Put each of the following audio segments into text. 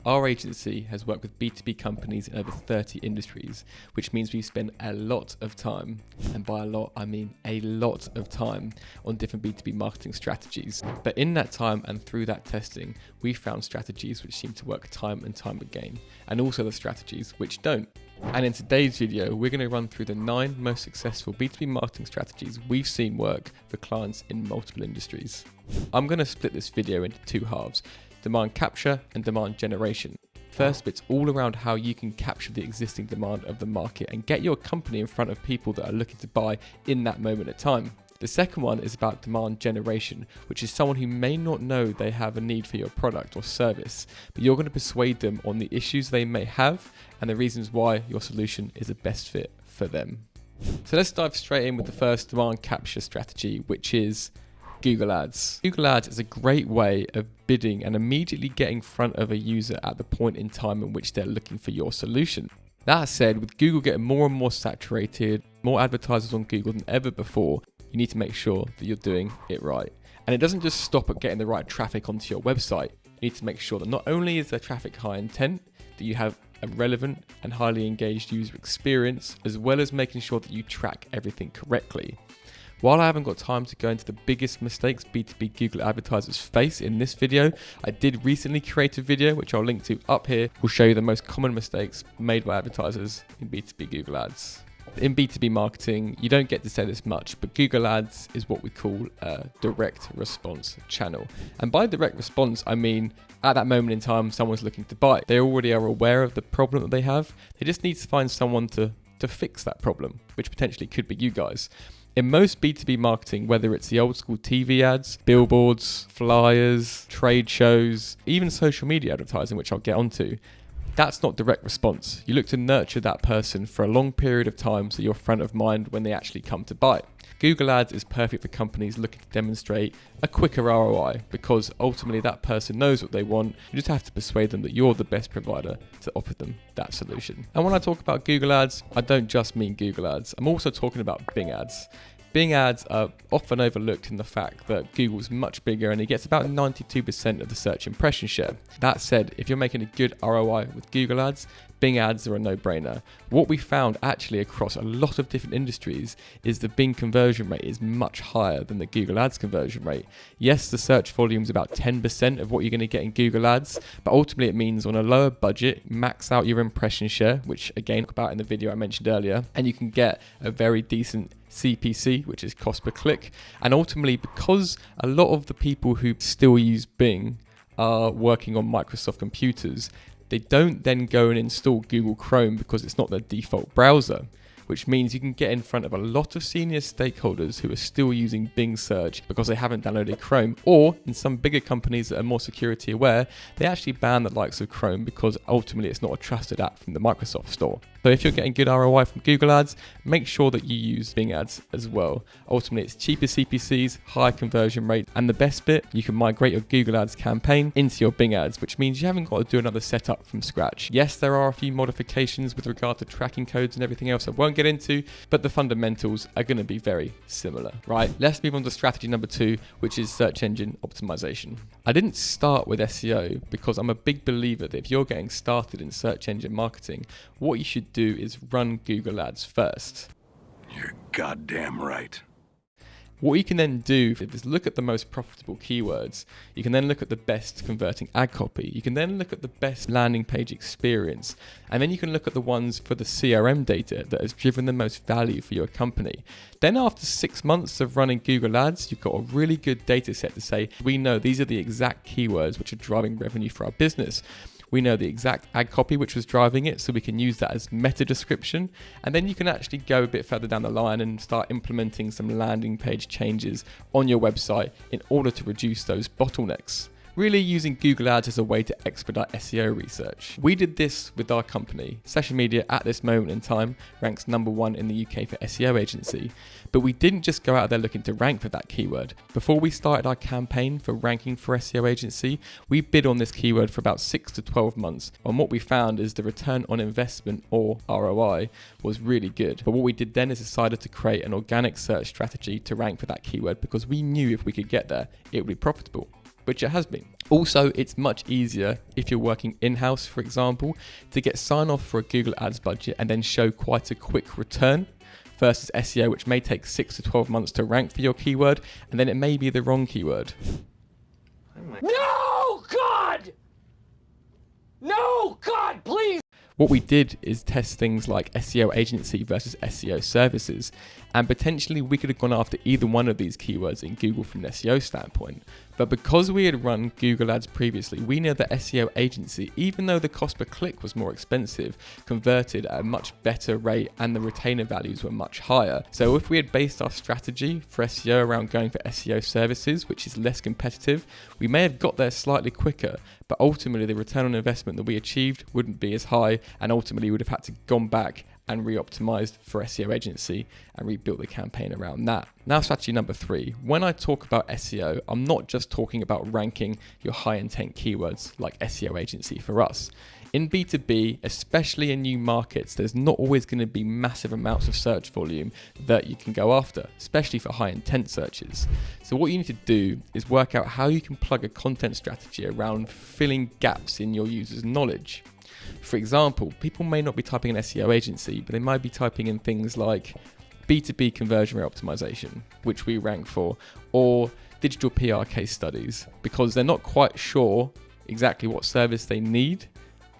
Our agency has worked with B2B companies in over 30 industries, which means we spend a lot of time, and by a lot I mean a lot of time, on different B2B marketing strategies. But in that time and through that testing, we found strategies which seem to work time and time again, and also the strategies which don't. And in today's video, we're going to run through the 9 most successful B2B marketing strategies we've seen work for clients in multiple industries. I'm going to split this video into 2 halves. Demand capture and demand generation. First bit's all around how you can capture the existing demand of the market and get your company in front of people that are looking to buy in that moment of time. The second one is about demand generation, which is someone who may not know they have a need for your product or service, but you're going to persuade them on the issues they may have and the reasons why your solution is a best fit for them. So let's dive straight in with the first demand capture strategy, which is Google Ads. Google Ads is a great way of bidding and immediately getting in front of a user at the point in time in which they're looking for your solution. That said, with Google getting more and more saturated, more advertisers on Google than ever before, you need to make sure that you're doing it right. And it doesn't just stop at getting the right traffic onto your website. You need to make sure that not only is the traffic high intent, that you have a relevant and highly engaged user experience, as well as making sure that you track everything correctly. While I haven't got time to go into the biggest mistakes B2B Google advertisers face in this video, I did recently create a video, which I'll link to up here, will show you the most common mistakes made by advertisers in B2B Google Ads. In B2B marketing, you don't get to say this much, but Google Ads is what we call a direct response channel. And by direct response, I mean at that moment in time, someone's looking to buy. They already are aware of the problem that they have. They just need to find someone to fix that problem, which potentially could be you guys. In most B2B marketing, whether it's the old school TV ads, billboards, flyers, trade shows, even social media advertising, which I'll get onto, that's not direct response. You look to nurture that person for a long period of time so you're front of mind when they actually come to buy. Google Ads is perfect for companies looking to demonstrate a quicker ROI because ultimately that person knows what they want. You just have to persuade them that you're the best provider to offer them that solution. And when I talk about Google Ads, I don't just mean Google Ads. I'm also talking about Bing Ads. Bing Ads are often overlooked in the fact that Google's much bigger and it gets about 92% of the search impression share. That said, if you're making a good ROI with Google Ads, Bing Ads are a no-brainer. What we found actually across a lot of different industries is the Bing conversion rate is much higher than the Google Ads conversion rate. Yes, the search volume is about 10% of what you're going to get in Google Ads, but ultimately it means on a lower budget, max out your impression share, which again, about in the video I mentioned earlier, and you can get a very decent CPC, which is cost per click. And ultimately, because a lot of the people who still use Bing are working on Microsoft computers, they don't then go and install Google Chrome because it's not their default browser, which means you can get in front of a lot of senior stakeholders who are still using Bing search because they haven't downloaded Chrome, or in some bigger companies that are more security aware, they actually ban the likes of Chrome because ultimately it's not a trusted app from the Microsoft store. So if you're getting good ROI from Google Ads, make sure that you use Bing Ads as well. Ultimately, it's cheaper CPCs, high conversion rate, and the best bit, you can migrate your Google Ads campaign into your Bing Ads, which means you haven't got to do another setup from scratch. Yes, there are a few modifications with regard to tracking codes and everything else I won't get into, but the fundamentals are going to be very similar, right? Let's move on to strategy number 2, which is search engine optimization. I didn't start with SEO because I'm a big believer that if you're getting started in search engine marketing, what you should do is run Google Ads first. You're goddamn right. What you can then do is look at the most profitable keywords. You can then look at the best converting ad copy. You can then look at the best landing page experience. And then you can look at the ones for the CRM data that has driven the most value for your company. Then after 6 months of running Google Ads, you've got a really good data set to say, we know these are the exact keywords which are driving revenue for our business. We know the exact ad copy which was driving it, so we can use that as meta description. And then you can actually go a bit further down the line and start implementing some landing page changes on your website in order to reduce those bottlenecks. Really using Google Ads as a way to expedite SEO research. We did this with our company. Session Media at this moment in time ranks number 1 in the UK for SEO agency, but we didn't just go out there looking to rank for that keyword. Before we started our campaign for ranking for SEO agency, we bid on this keyword for about 6 to 12 months. And what we found is the return on investment, or ROI, was really good. But what we did then is decided to create an organic search strategy to rank for that keyword because we knew if we could get there, it would be profitable, which it has been. Also, it's much easier if you're working in-house, for example, to get sign off for a Google Ads budget and then show quite a quick return versus SEO, which may take 6 to 12 months to rank for your keyword, and then it may be the wrong keyword. No, God! No, God, please! What we did is test things like SEO agency versus SEO services, and potentially we could have gone after either one of these keywords in Google from an SEO standpoint. But because we had run Google Ads previously, we knew that SEO agency, even though the cost per click was more expensive, converted at a much better rate and the retainer values were much higher. So if we had based our strategy for SEO around going for SEO services, which is less competitive, we may have got there slightly quicker, but ultimately the return on investment that we achieved wouldn't be as high, and ultimately we would have had to gone back and re-optimized for SEO agency and rebuilt the campaign around that. Now, strategy number 3. When I talk about SEO, I'm not just talking about ranking your high intent keywords like SEO agency for us. In B2B, especially in new markets, there's not always going to be massive amounts of search volume that you can go after, especially for high intent searches. So what you need to do is work out how you can plug a content strategy around filling gaps in your users' knowledge. For example, people may not be typing in SEO agency, but they might be typing in things like B2B conversion rate optimization, which we rank for, or digital PR case studies, because they're not quite sure exactly what service they need.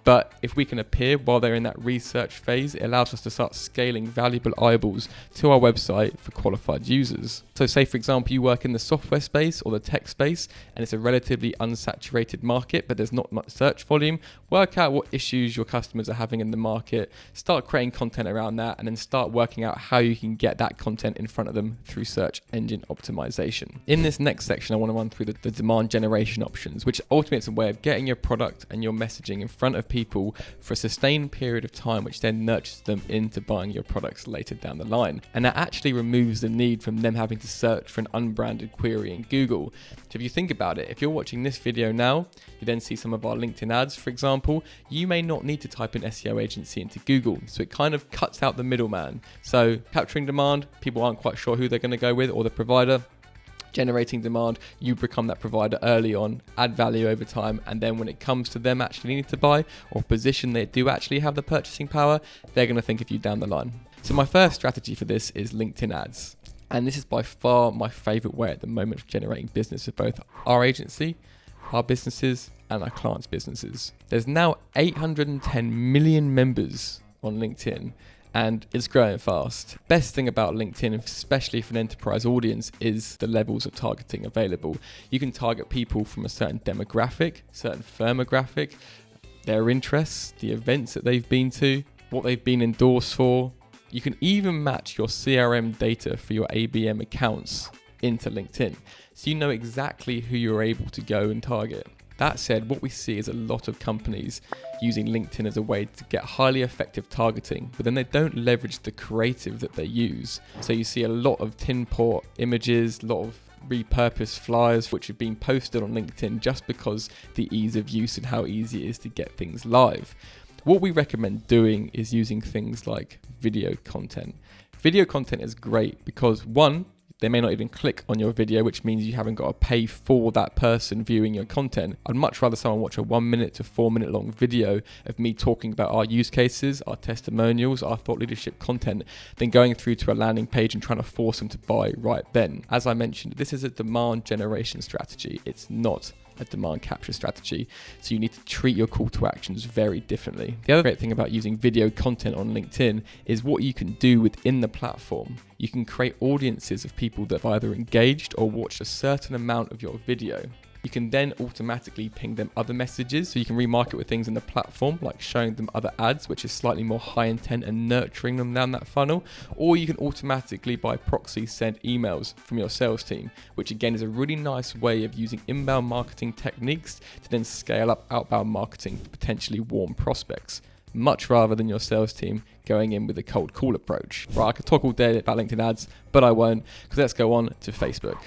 But if we can appear while they're in that research phase, it allows us to start scaling valuable eyeballs to our website for qualified users. So say, for example, you work in the software space or the tech space, and it's a relatively unsaturated market, but there's not much search volume. Work out what issues your customers are having in the market, start creating content around that, and then start working out how you can get that content in front of them through search engine optimization. In this next section, I want to run through the demand generation options, which ultimately is a way of getting your product and your messaging in front of people for a sustained period of time, which then nurtures them into buying your products later down the line. And that actually removes the need from them having to search for an unbranded query in Google. So if you think about it, if you're watching this video now, you then see some of our LinkedIn ads, for example, you may not need to type in SEO agency into Google. So it kind of cuts out the middleman. So capturing demand, people aren't quite sure who they're going to go with, or the provider. Generating demand, you become that provider early on, add value over time, and then when it comes to them actually needing to buy or position they do actually have the purchasing power, they're going to think of you down the line. So my first strategy for this is LinkedIn ads. And this is by far my favorite way at the moment of generating business for both our agency, our businesses, and our clients' businesses. There's now 810 million members on LinkedIn, and it's growing fast. Best thing about LinkedIn, especially for an enterprise audience, is the levels of targeting available. You can target people from a certain demographic, certain firmographic, their interests, the events that they've been to, what they've been endorsed for. You can even match your CRM data for your ABM accounts into LinkedIn, so you know exactly who you're able to go and target. That said, what we see is a lot of companies using LinkedIn as a way to get highly effective targeting, but then they don't leverage the creative that they use. So you see a lot of tin pot images, a lot of repurposed flyers which have been posted on LinkedIn just because the ease of use and how easy it is to get things live. What we recommend doing is using things like video content. Video content is great because, one, they may not even click on your video, which means you haven't got to pay for that person viewing your content. I'd much rather someone watch a 1 minute to 4 minute long video of me talking about our use cases, our testimonials, our thought leadership content, than going through to a landing page and trying to force them to buy right then. As I mentioned, this is a demand generation strategy. It's not a demand capture strategy, so you need to treat your call to actions very differently. The other great thing about using video content on LinkedIn is what you can do within the platform. You can create audiences of people that have either engaged or watched a certain amount of your video. You can then automatically ping them other messages, so you can remarket with things in the platform, like showing them other ads, which is slightly more high intent and nurturing them down that funnel. Or you can automatically by proxy send emails from your sales team, which again is a really nice way of using inbound marketing techniques to then scale up outbound marketing for potentially warm prospects, much rather than your sales team going in with a cold call approach. Right, I could talk all day about LinkedIn ads, but I won't, because let's go on to Facebook.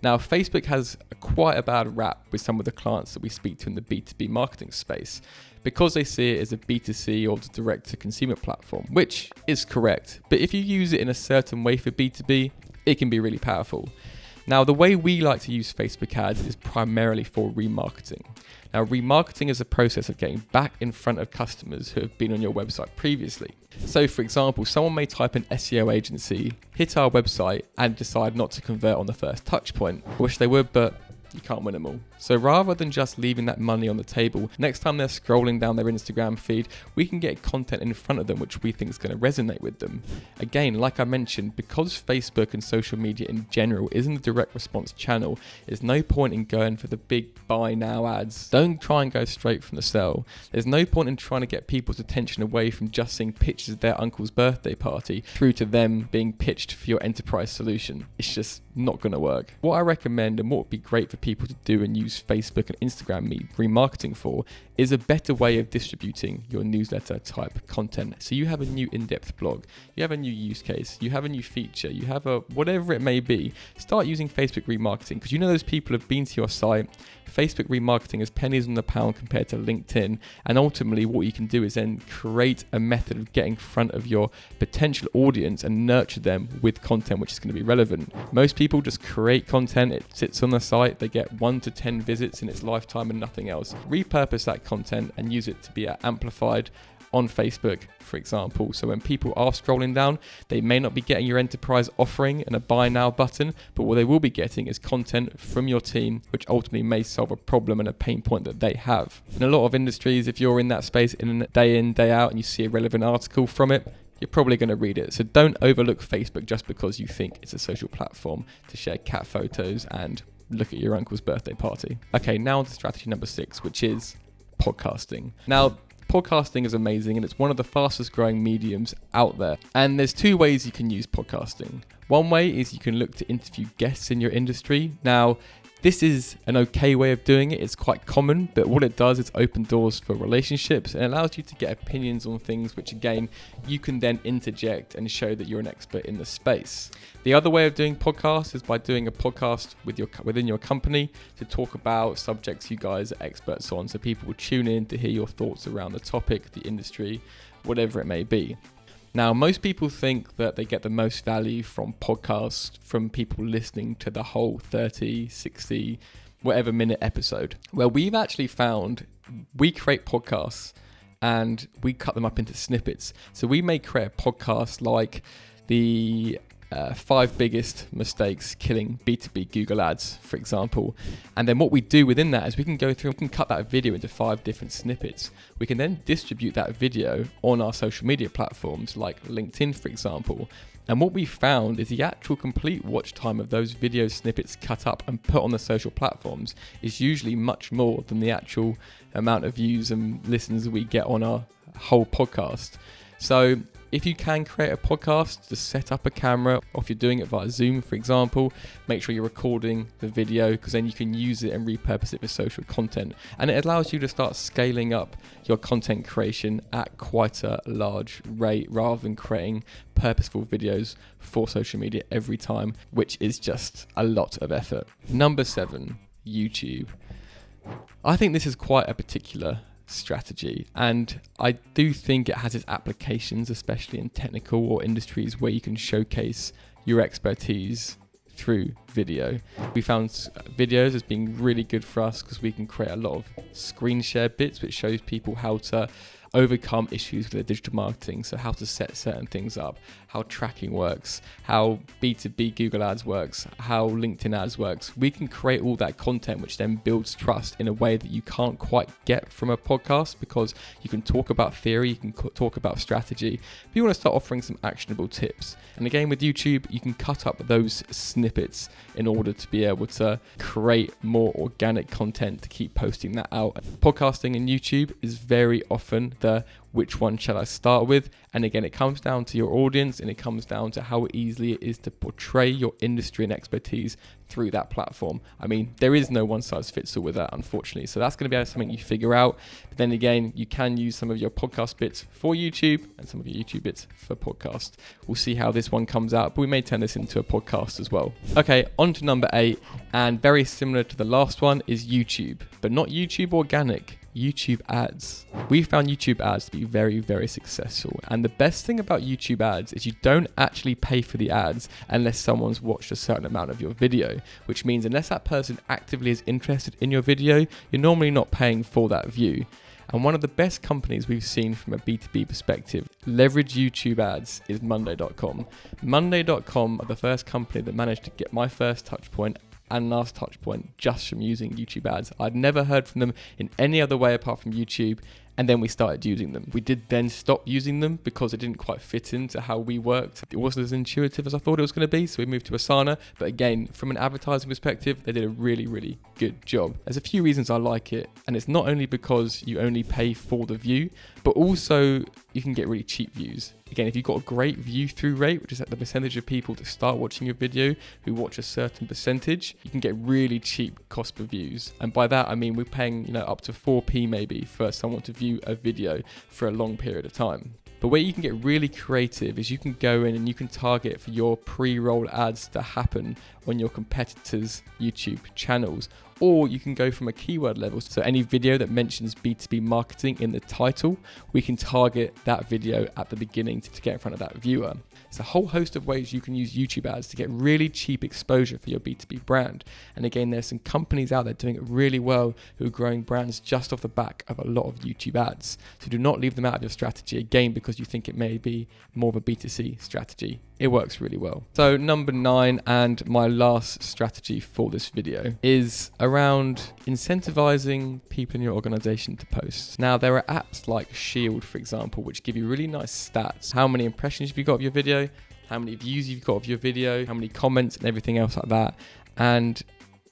Now, Facebook has quite a bad rap with some of the clients that we speak to in the B2B marketing space because they see it as a B2C or direct-to-consumer platform, which is correct. But if you use it in a certain way for B2B, it can be really powerful. Now, the way we like to use Facebook ads is primarily for remarketing. Now, remarketing is a process of getting back in front of customers who have been on your website previously. So, for example, someone may type in SEO agency, hit our website, and decide not to convert on the first touch point. Wish they would, but you can't win them all. So rather than just leaving that money on the table, next time they're scrolling down their Instagram feed, we can get content in front of them which we think is going to resonate with them. Again, like I mentioned, because Facebook and social media in general isn't a direct response channel, there's no point in going for the big buy now ads. Don't try and go straight from the sell. There's no point in trying to get people's attention away from just seeing pictures of their uncle's birthday party through to them being pitched for your enterprise solution. It's just not going to work. What I recommend and what would be great for people to do and use Facebook and Instagram remarketing for is a better way of distributing your newsletter type content. So you have a new in-depth blog, you have a new use case, you have a new feature, you have a whatever it may be. Start using Facebook remarketing because you know those people have been to your site. Facebook remarketing is pennies on the pound compared to LinkedIn, and ultimately what you can do is then create a method of getting in front of your potential audience and nurture them with content which is going to be relevant. Most people just create content, it sits on the site, they get 1 to 10 visits in its lifetime and nothing else. Repurpose that content and use it to be amplified on Facebook, for example. So when people are scrolling down, they may not be getting your enterprise offering and a buy now button, but what they will be getting is content from your team, which ultimately may solve a problem and a pain point that they have. In a lot of industries, if you're in that space in, day out, and you see a relevant article from it, you're probably going to read it. So don't overlook Facebook just because you think it's a social platform to share cat photos and look at your uncle's birthday party. Okay, now on to strategy number 6, which is podcasting. Now, podcasting is amazing and it's one of the fastest growing mediums out there. And there's 2 ways you can use podcasting. One way is you can look to interview guests in your industry. Now, this is an okay way of doing it. It's quite common, but what it does is open doors for relationships and allows you to get opinions on things which, again, you can then interject and show that you're an expert in the space. The other way of doing podcasts is by doing a podcast within your company to talk about subjects you guys are experts on. So people will tune in to hear your thoughts around the topic, the industry, whatever it may be. Now, most people think that they get the most value from podcasts from people listening to the whole 30, 60, whatever minute episode. Well, we've actually found we create podcasts and we cut them up into snippets. So we may create a podcast like the 5 biggest mistakes killing B2B Google ads, for example. And then what we do within that is we can go through and we can cut that video into 5 different snippets. We can then distribute that video on our social media platforms like LinkedIn, for example. And what we found is the actual complete watch time of those video snippets cut up and put on the social platforms is usually much more than the actual amount of views and listens we get on our whole podcast. So if you can create a podcast, just set up a camera, or if you're doing it via Zoom, for example, make sure you're recording the video because then you can use it and repurpose it for social content. And it allows you to start scaling up your content creation at quite a large rate rather than creating purposeful videos for social media every time, which is just a lot of effort. Number 7, YouTube. I think this is quite a particular strategy, and I do think it has its applications, especially in technical or industries where you can showcase your expertise through video. We found videos as being really good for us because we can create a lot of screen share bits which shows people how to overcome issues with their digital marketing. So how to set certain things up, how tracking works, how B2B Google ads works, how LinkedIn ads works. We can create all that content which then builds trust in a way that you can't quite get from a podcast, because you can talk about theory, you can talk about strategy, but you want to start offering some actionable tips. And again, with YouTube, you can cut up those snippets in order to be able to create more organic content to keep posting that out. Podcasting and YouTube is very often the which one shall I start with? And again, it comes down to your audience and it comes down to how easily it is to portray your industry and expertise through that platform. I mean, there is no one size fits all with that, unfortunately. So that's going to be something you figure out. But then again, you can use some of your podcast bits for YouTube and some of your YouTube bits for podcast. We'll see how this one comes out, but we may turn this into a podcast as well. Okay, on to number 8, and very similar to the last one is YouTube, but not YouTube organic. YouTube ads. We found YouTube ads to be very, very successful. And the best thing about YouTube ads is you don't actually pay for the ads unless someone's watched a certain amount of your video, which means unless that person actively is interested in your video, you're normally not paying for that view. And one of the best companies we've seen from a B2B perspective leverage YouTube ads is Monday.com. Monday.com are the first company that managed to get my first touch point and last touch point just from using YouTube ads. I'd never heard from them in any other way apart from YouTube. And then we started using them. We did then stop using them because it didn't quite fit into how we worked. It wasn't as intuitive as I thought it was going to be, so we moved to Asana. But again, from an advertising perspective, they did a really, really good job. There's a few reasons I like it, and it's not only because you only pay for the view, but also you can get really cheap views. Again, if you've got a great view through rate, which is at the percentage of people that start watching your video who watch a certain percentage, you can get really cheap cost per views. And by that, I mean we're paying, up to 4p maybe for someone to view a video for a long period of time. But where you can get really creative is you can go in and you can target for your pre-roll ads to happen on your competitors' YouTube channels. Or you can go from a keyword level. So any video that mentions B2B marketing in the title, we can target that video at the beginning to get in front of that viewer. It's a whole host of ways you can use YouTube ads to get really cheap exposure for your B2B brand. And again, there's some companies out there doing it really well who are growing brands just off the back of a lot of YouTube ads. So do not leave them out of your strategy, again, because you think it may be more of a B2C strategy. It works really well. So number 9, and my last strategy for this video, is around incentivizing people in your organization to post. Now, there are apps like Shield, for example, which give you really nice stats. How many impressions have you got of your video? How many views you've got of your video? How many comments and everything else like that? And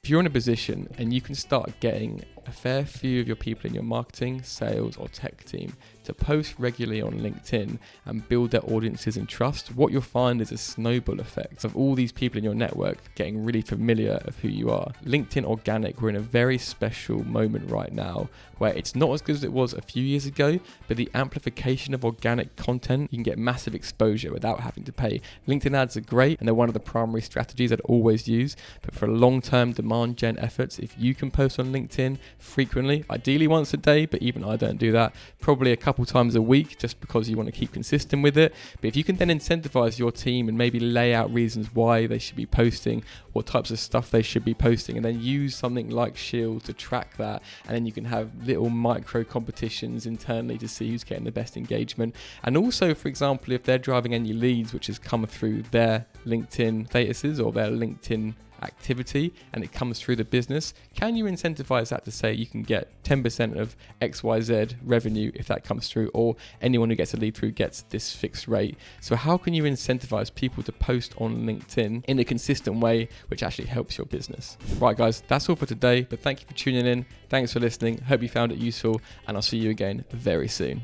if you're in a position and you can start getting a fair few of your people in your marketing, sales, or tech team to post regularly on LinkedIn and build their audiences and trust, what you'll find is a snowball effect of all these people in your network getting really familiar of who you are. LinkedIn Organic, we're in a very special moment right now where it's not as good as it was a few years ago, but the amplification of organic content, you can get massive exposure without having to pay. LinkedIn ads are great and they're one of the primary strategies I'd always use, but for long-term demand gen efforts, if you can post on LinkedIn frequently, ideally once a day, but even I don't do that, probably a couple times a week just because you want to keep consistent with it. But if you can then incentivize your team and maybe lay out reasons why they should be posting, what types of stuff they should be posting, and then use something like Shield to track that, and then you can have little micro competitions internally to see who's getting the best engagement. And also, for example, if they're driving any leads which has come through their LinkedIn statuses or their LinkedIn activity and it comes through the business, can you incentivize that to say you can get 10% of XYZ revenue if that comes through, or anyone who gets a lead through gets this fixed rate? So how can you incentivize people to post on LinkedIn in a consistent way which actually helps your business? Right guys, that's all for today, but thank you for tuning in. Thanks for listening. Hope you found it useful, and I'll see you again very soon.